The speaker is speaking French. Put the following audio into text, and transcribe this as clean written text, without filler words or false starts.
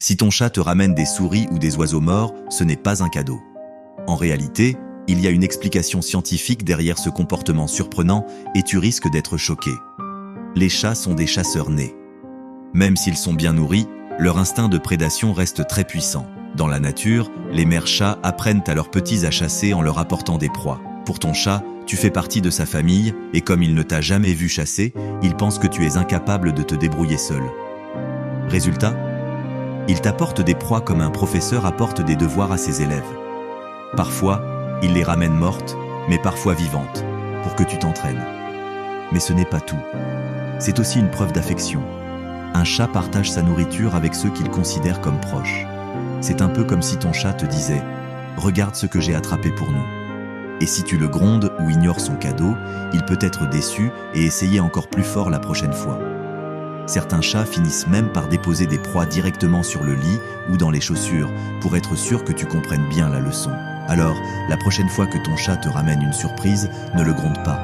Si ton chat te ramène des souris ou des oiseaux morts, ce n'est pas un cadeau. En réalité, il y a une explication scientifique derrière ce comportement surprenant et tu risques d'être choqué. Les chats sont des chasseurs nés. Même s'ils sont bien nourris, leur instinct de prédation reste très puissant. Dans la nature, les mères chats apprennent à leurs petits à chasser en leur apportant des proies. Pour ton chat, tu fais partie de sa famille et comme il ne t'a jamais vu chasser, il pense que tu es incapable de te débrouiller seul. Résultat, il t'apporte des proies comme un professeur apporte des devoirs à ses élèves. Parfois, il les ramène mortes, mais parfois vivantes, pour que tu t'entraînes. Mais ce n'est pas tout. C'est aussi une preuve d'affection. Un chat partage sa nourriture avec ceux qu'il considère comme proches. C'est un peu comme si ton chat te disait « Regarde ce que j'ai attrapé pour nous ». Et si tu le grondes ou ignores son cadeau, il peut être déçu et essayer encore plus fort la prochaine fois. Certains chats finissent même par déposer des proies directement sur le lit ou dans les chaussures pour être sûr que tu comprennes bien la leçon. Alors, la prochaine fois que ton chat te ramène une surprise, ne le gronde pas.